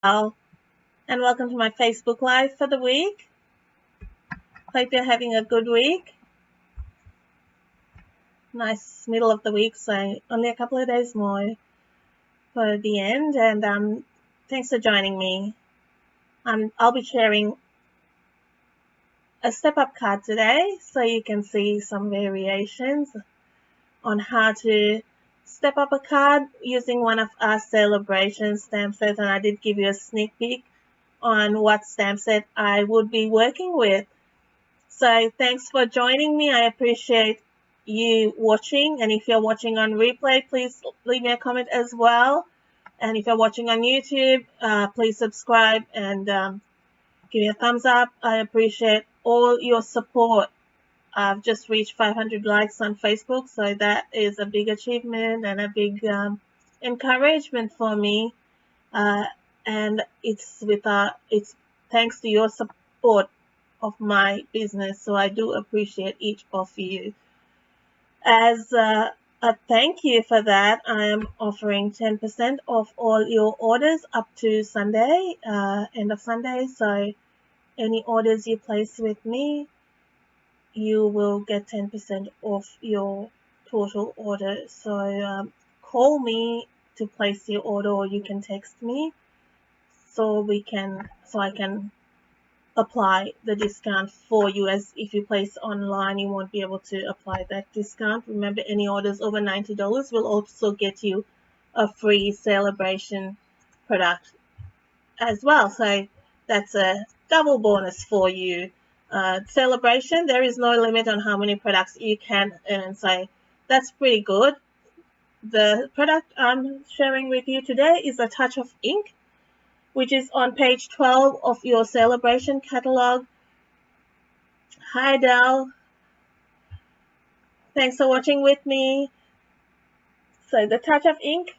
Hello, and welcome to my Facebook Live for the week. Hope you're having a good week. Nice middle of the week, so only a couple of days more for the end. And thanks for joining me. I'll be sharing a step-up card today, so you can see some variations on how to step up a card using one of our celebration stamp sets, and I did give you a sneak peek on what stamp set I would be working with. So thanks for joining me. I appreciate you watching. And if you're watching on replay, please leave me a comment as well. And if you're watching on YouTube, please subscribe and give me a thumbs up. I appreciate all your support. I've just reached 500 likes on Facebook, so that is a big achievement and a big encouragement for me. And it's thanks to your support of my business, so I do appreciate each of you. As a thank you for that, I am offering 10% off all your orders up to Sunday, end of Sunday. So any orders you place with me, you will get 10% off your total order. So call me to place your order, or you can text me so I can apply the discount for you. As if you place online, you won't be able to apply that discount. Remember, any orders over $90 will also get you a free celebration product as well. So that's a double bonus for you. Celebration, there is no limit on how many products you can earn, so that's pretty good. The product I'm sharing with you today is a touch of ink, which is on page 12 of your celebration catalog. Hi, Del. Thanks for watching with me. So the Touch of Ink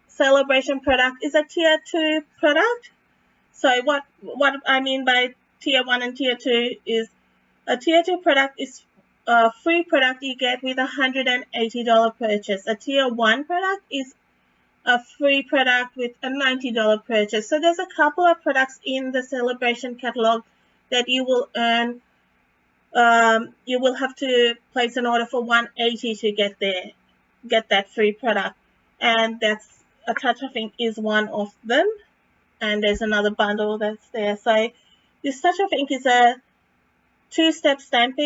celebration product is a tier 2 product. So what I mean by tier 1 and tier 2 is a tier 2 product is a free product you get with a $180 purchase. A tier 1 product is a free product with a $90 purchase. So there's a couple of products in the celebration catalog that you will earn. You will have to place an order for $180 to get that free product, and that's a touch of ink is one of them. And there's another bundle that's there. So this touch of ink is a two-step stamp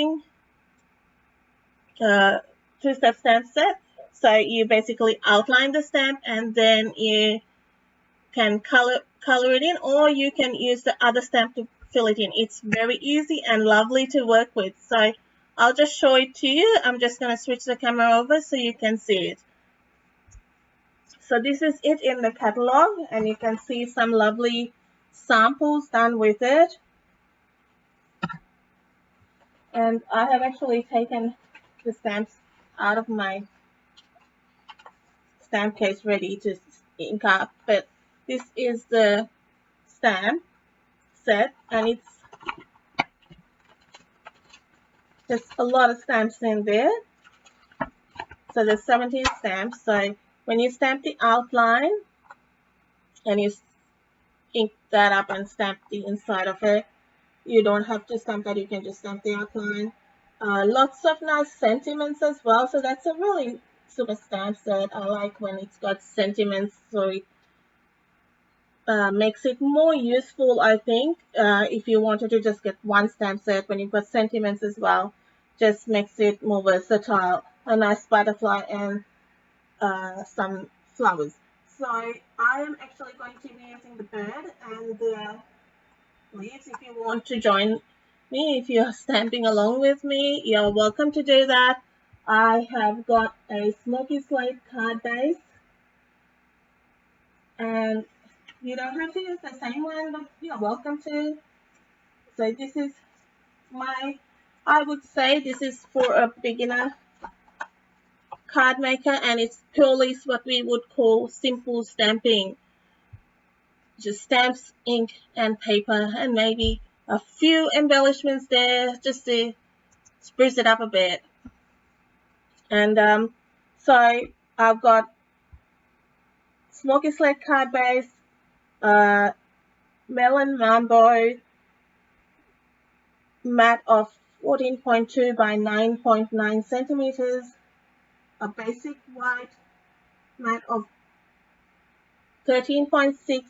set. So you basically outline the stamp and then you can color it in, or you can use the other stamp to fill it in. It's very easy and lovely to work with. So I'll just show it to you. I'm just going to switch the camera over so you can see it. So this is it in the catalog, and you can see some lovely samples done with it. And I have actually taken the stamps out of my stamp case ready to ink up, but this is the stamp set, and it's just a lot of stamps in there. So there's 17 stamps. So when you stamp the outline and you ink that up and stamp the inside of it, you don't have to stamp that, you can just stamp the outline. Lots of nice sentiments as well. So that's a really super stamp set. I like when it's got sentiments, so it makes it more useful, I think. If you wanted to just get one stamp set, when you've got sentiments as well, just makes it more versatile. A nice butterfly and some flowers. So I am actually going to be using the bird and the leaves. If you want to join me, if you're stamping along with me, you're welcome to do that. I have got a Smoky Slate card base, and you don't have to use the same one, but you're welcome to. So this is I would say this is for a beginner card maker, and it's purely what we would call simple stamping. Just stamps, ink, and paper, and maybe a few embellishments there just to spruce it up a bit. And so I've got Smoky Slate card base, Melon Mambo mat of 14.2 by 9.9 centimeters, a basic white mat of 13.6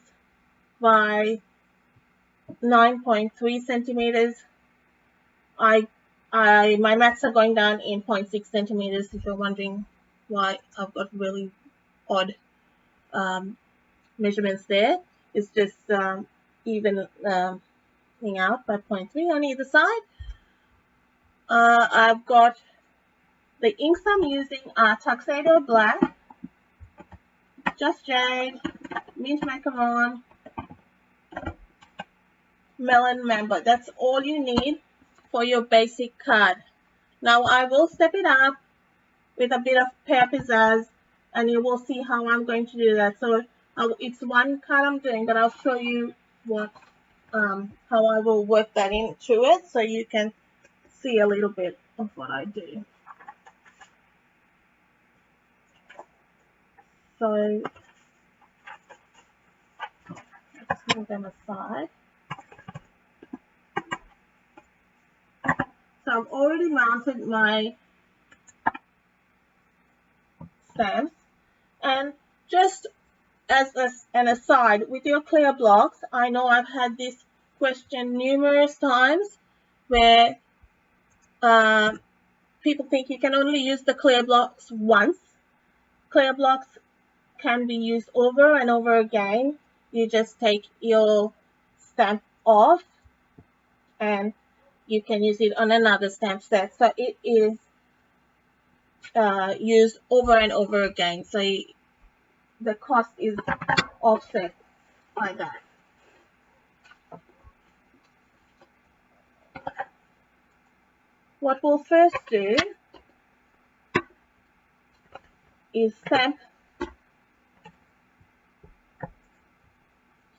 by 9.3 centimeters. My mats are going down in 0.6 centimeters. If you're wondering why I've got really odd measurements there, it's just evening out by 0.3 on either side. I've got the inks I'm using are Tuxedo Black, Just Jade, Mint Macaron, Melon Mambo. That's all you need for your basic card. Now I will step it up with a bit of Pear Pizzazz, and you will see how I'm going to do that. So it's one card I'm doing, but I'll show you what how I will work that into it, so you can see a little bit of what I do. So let's move them aside. So I've already mounted my stamps, and just as an aside, with your clear blocks, I know I've had this question numerous times where people think you can only use the clear blocks once. Clear blocks can be used over and over again. You just take your stamp off and you can use it on another stamp set. So it is used over and over again. So the cost is offset by that. What we'll first do is stamp. So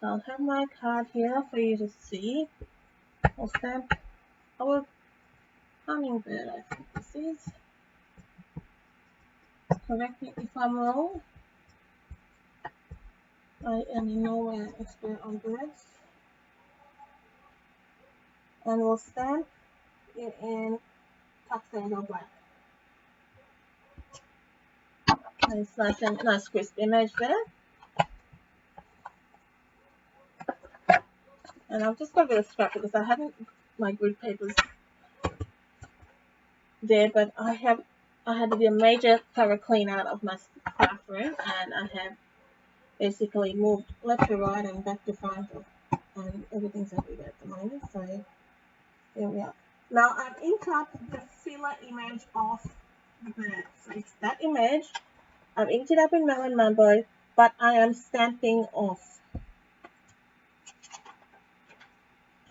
I'll have my card here for you to see. I'll stamp our hummingbird, I think this is. Correct me if I'm wrong. I am in no way an expert on birds. And we'll stamp it in Tuxedo Black. Nice crisp image there. And I've just got a bit of scrap because I haven't my grid papers there, but I had to do a major thorough clean out of my craft room, and I have basically moved left to right and back to front, and everything's everywhere at the moment. So there we are. Now I've inked up the filler image of the bird. So it's that image. I've inked it up in Melon Mambo, but I am stamping off.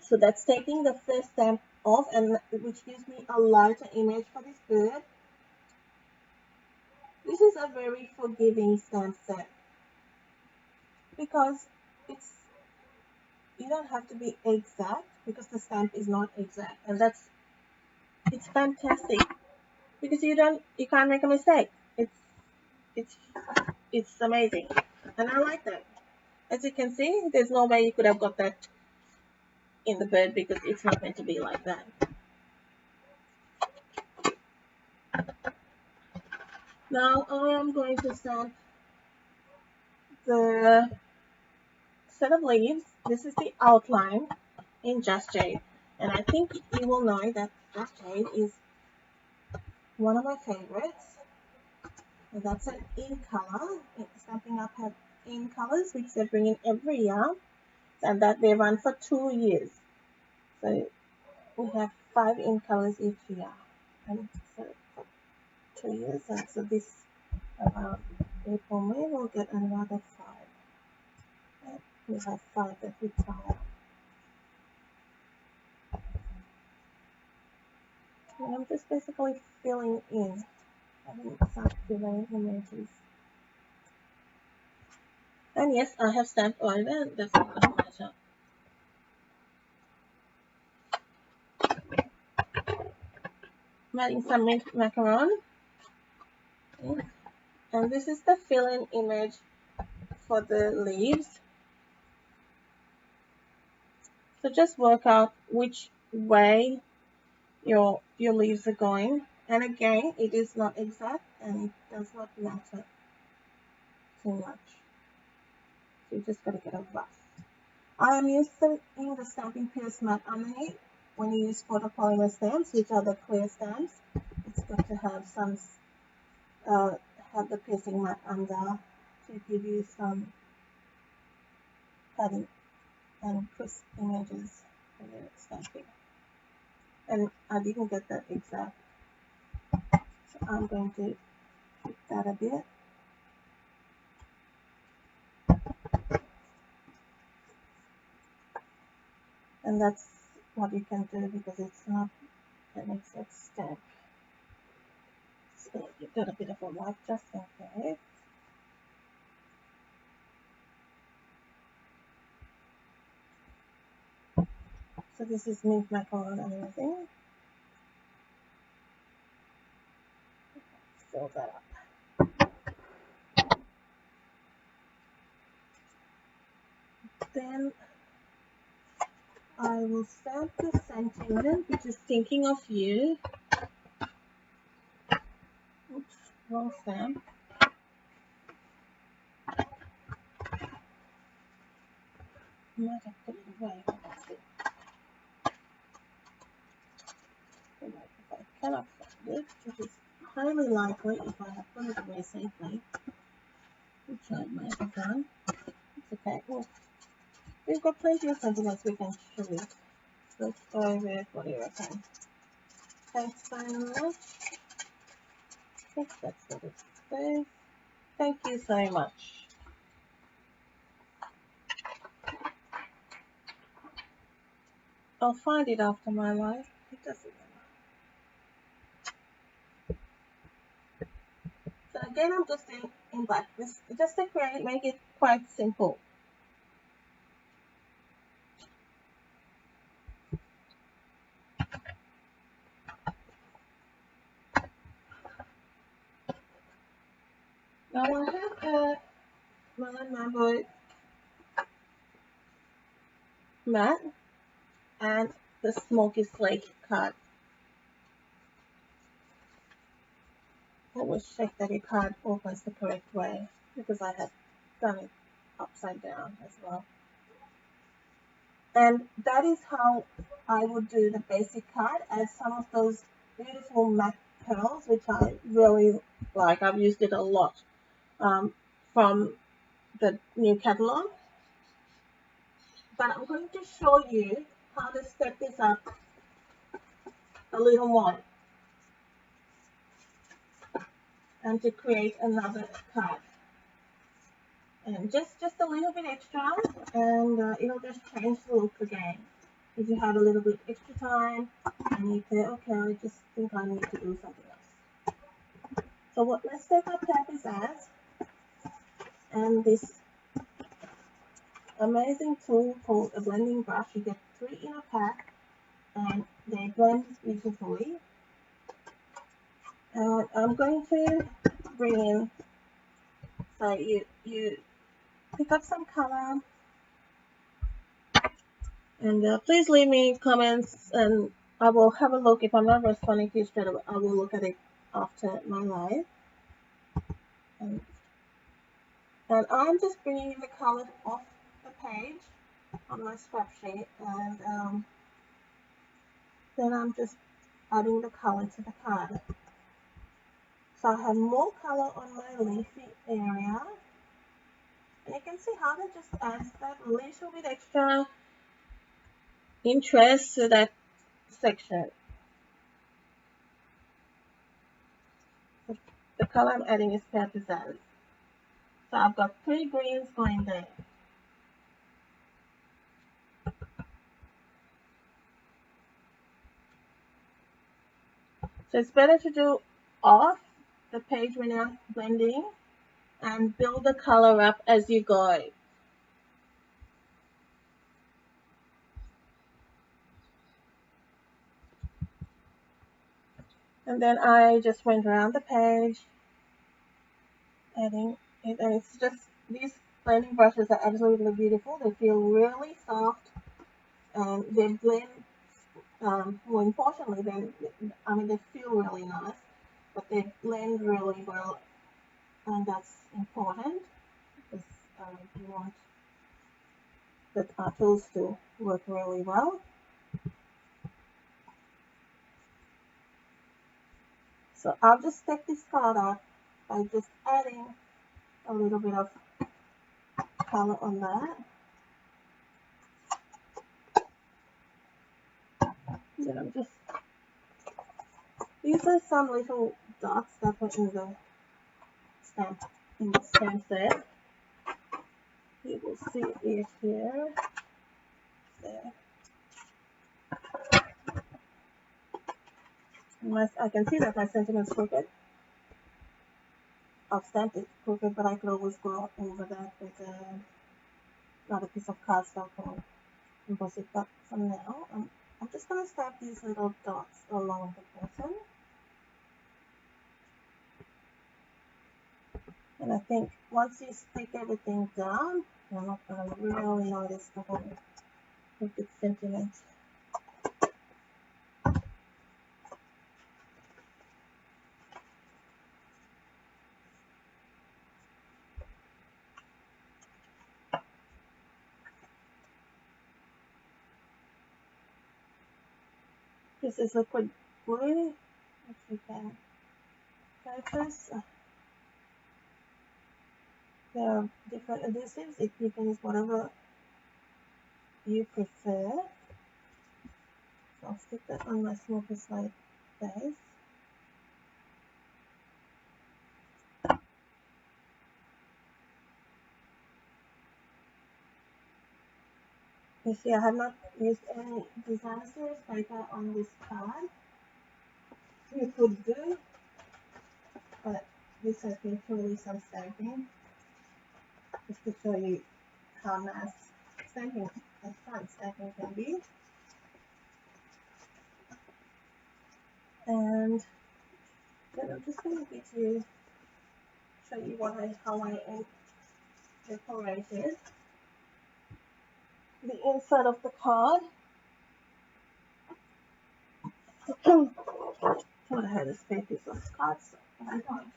So that's taking the first stamp off, and which gives me a lighter image for this bird. This is a very forgiving stamp set because you don't have to be exact because the stamp is not exact, and it's fantastic because you can't make a mistake. It's amazing, and I like that. As you can see, there's no way you could have got that in the bird because it's not meant to be like that. Now I am going to stamp the set of leaves. This is the outline in Just Jade, and I think you will know that Just Jade is one of my favorites. And that's an in color. Stamping Up have in colors which they bring in every year, and that they run for 2 years. So we have 5 in colors each year, and so for 2 years. And so this around April, May, we'll get another 5. And we have 5 that we tie up. And I'm just basically filling in. I haven't started filling images. And yes, I have stamped over. That's not a matter. I'm adding some mint macaron. Okay. And this is the fill-in image for the leaves. So just work out which way your leaves are going. And again, it is not exact and it does not matter too much. So you just got to get a rough. I am using the Stampin' Pierce matte underneath. When you use photopolymer stamps, which are the clear stamps, it's good to have some have the piercing matte under to give you some padding and crisp images when you're stamping. And I didn't get that exact, so I'm going to tweak that a bit. And that's what you can do because it's not an exact stamp. So you've got a bit of a wipe just in case. So this is mint macaron and everything. Fill that up. Then I will stamp the sentiment, which is thinking of you. Oops, wrong stamp. I might have put it away. If I cannot find it, which is highly likely if I have put it away safely, which I might have done. It's okay. Well, we've got plenty of sentiments we can choose. Let's go with what do you reckon? Thanks very much. I think that's what it says. Thank you so much. I'll find it after my live. It doesn't matter. So again, I'm just in black. This just to make it quite simple. Now I have a Melon Mambo matte and the Smoky Slate card. Always check that your card opens the correct way because I have done it upside down as well. And that is how I would do the basic card, add some of those beautiful matte pearls, which I really like. I've used it a lot from the new catalog. But I'm going to show you how to step this up a little more and to create another card. And just a little bit extra, and it'll just change the look again. If you have a little bit extra time and you say, okay, I just think I need to do something else. So let's take our Pizzazz and this amazing tool called a blending brush. You get 3 in a pack and they blend beautifully. And I'm going to bring in, so you pick up some color, and please leave me comments and I will have a look. If I'm not responding to you straight away, I will look at it after my live. And I'm just bringing the color off the page on my scrap sheet, and then I'm just adding the color to the card. So I have more color on my leafy area, and you can see how that just adds that little bit extra interest to that section. The color I'm adding is Pizzazz. So I've got 3 greens going there. So it's better to do off the page when you're blending and build the color up as you go. And then I just went around the page, adding it, and it's just, these blending brushes are absolutely beautiful. They feel really soft and unfortunately, they feel really nice, but they blend really well, and that's important because you want the tools to work really well. So I'll just take this card out by just adding a little bit of color on that. Then I'm just, these are some little dots that were in the stamp set. You will see it here. There. I can see that my sentiment's crooked. I've stamped it crooked, but I could always go over that with another piece of cardstock or emboss it. But for now, I'm just going to stamp these little dots along the bottom. And I think once you stick everything down, you're not going to really notice the whole crooked sentiment. This is liquid glue, which you can purchase. There are different adhesives. You can use whatever you prefer. So I'll stick that on my Smoky Slate base. You see, I have not used any designer series paper on this card. You could do, but this has been purely some stamping, just to show you how nice stamping and fun stamping can be. And then I'm just going to show you how I decorated the inside of the card. Thought I had a spare piece of cardstock, but I don't.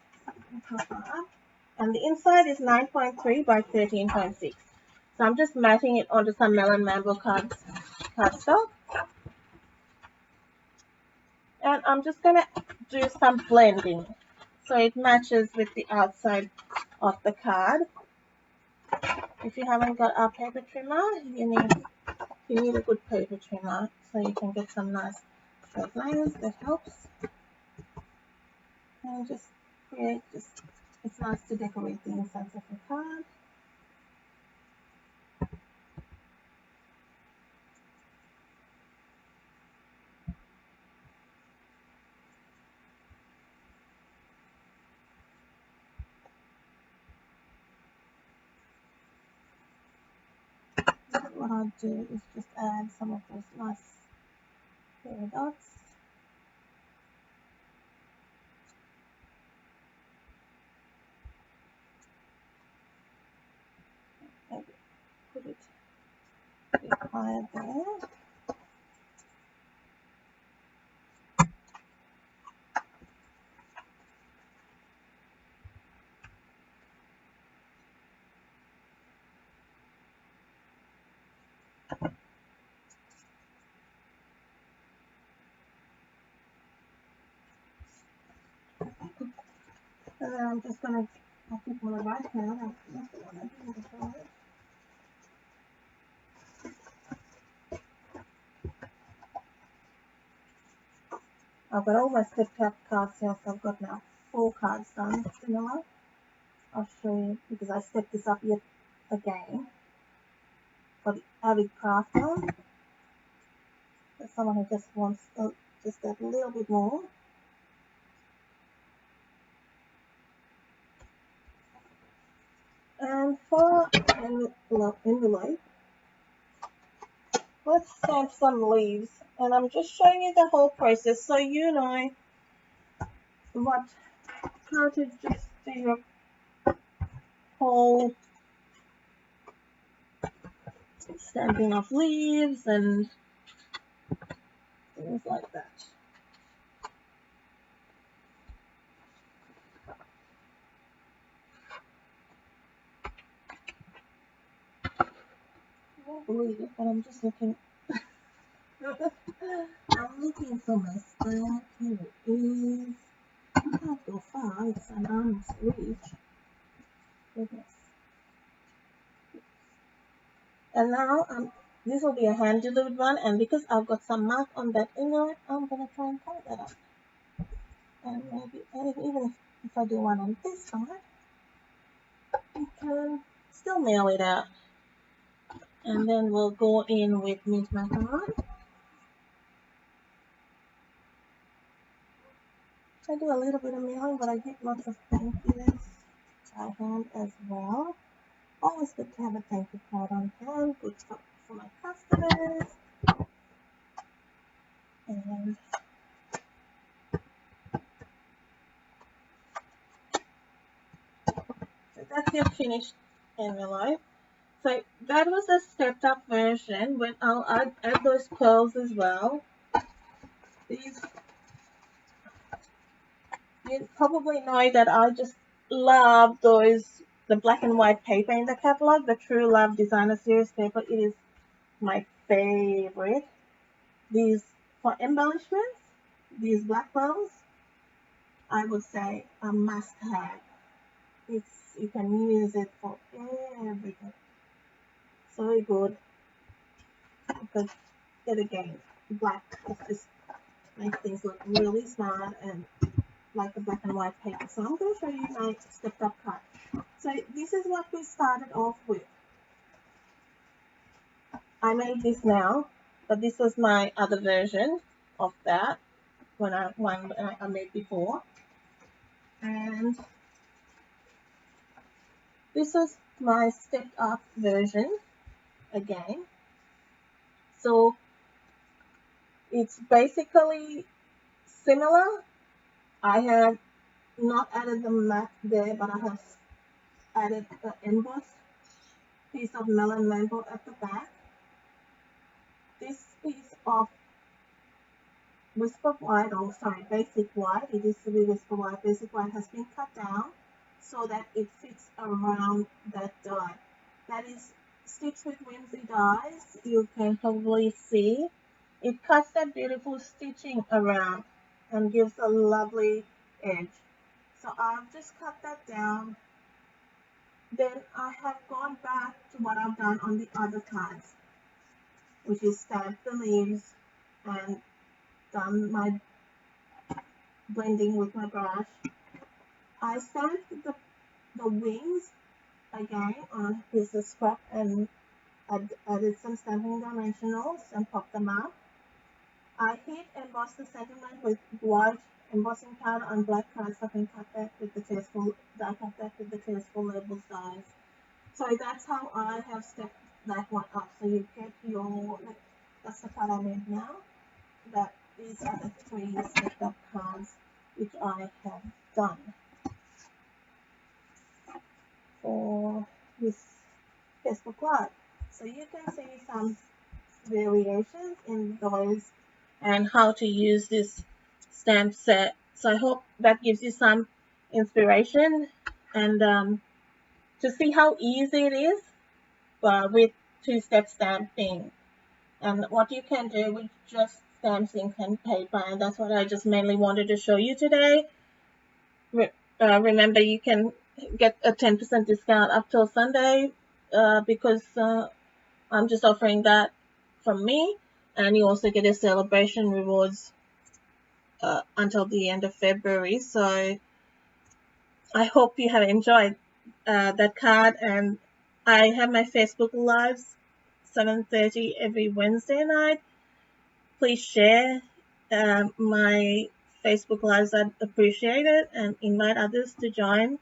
And the inside is 9.3 by 13.6. So I'm just matching it onto some Melon Mambo cardstock. And I'm just going to do some blending so it matches with the outside of the card. If you haven't got a paper trimmer, you need a good paper trimmer so you can get some nice straight lines. That helps. And just create, it's nice to decorate the insides of the card. What I'll do is just add some of those nice fairy dots. Maybe put it a bit higher there. And then I'm just going to, I think on the right hand, that's the one I didn't before. I've got all my step cards here, so I've got now 4 cards done similar. I'll show you because I stepped this up yet again for the avid crafter. For someone who just wants just that little bit more. And for envelope, let's stamp some leaves. And I'm just showing you the whole process so you know what how to just do your whole stamping of leaves and things like that. I won't believe it, but I'm just looking. I'm looking for my stack. Here it is. I can't go far. It's an arm's reach. Goodness. And now this will be a hand delivered one, and because I've got some mark on that inlet, I'm gonna try and tie that up. And maybe even if I do one on this side, we can still nail it out. And then we'll go in with mint macaron. I do a little bit of mailing, but I get lots of thank yous by hand as well. Always good to have a thank you card on hand, good for my customers. And so that's your finished envelope. So that was a stepped up version. When I'll add those pearls as well. These, you probably know that I just love the black and white paper in the catalog, the True Love Designer Series paper. It is my favorite. These, for embellishments, these black pearls, I would say a must have. You can use it for everything. So good. Because yet again, black just makes things look really smart and like the black and white paper. So I'm going to show you my stepped up card. So this is what we started off with. I made this now, but this was my other version of that one I made before. And this is my stepped up version again. So it's basically similar. I have not added the matte there, but I have added the embossed piece of Melon Mambo at the back. This piece of Whisper White, or sorry, Basic White, it used to be Whisper White, Basic White has been cut down so that it fits around that die. That is Stitch with Whimsy dies. You can probably see it cuts that beautiful stitching around and gives a lovely edge. So I've just cut that down. Then I have gone back to what I've done on the other cards, which is stamped the leaves and done my blending with my brush. I stamped the wings again on a piece of scrap and added some stamping dimensionals and popped them up. I heat embossed the sentiment with white embossing powder on black cardstock and cut that with the tasteful labels dies. So that's how I have stepped that one up. So you get your, that's the card I made now. These are the 3 stepped up cards which I have done for this Facebook Live. So you can see some variations in those and how to use this stamp set. So I hope that gives you some inspiration and to see how easy it is with 2-step stamping and what you can do with just stamps, ink, and paper. And that's what I just mainly wanted to show you today. Remember, you can get a 10% discount up till Sunday because I'm just offering that from me, and you also get a celebration rewards until the end of February. So I hope you have enjoyed that card, and I have my Facebook Lives 7:30 every Wednesday night. Please share my Facebook Lives. I'd appreciate it, and invite others to join.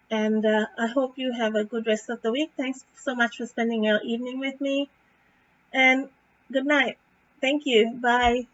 And I hope you have a good rest of the week. Thanks so much for spending your evening with me. And good night. Thank you. Bye.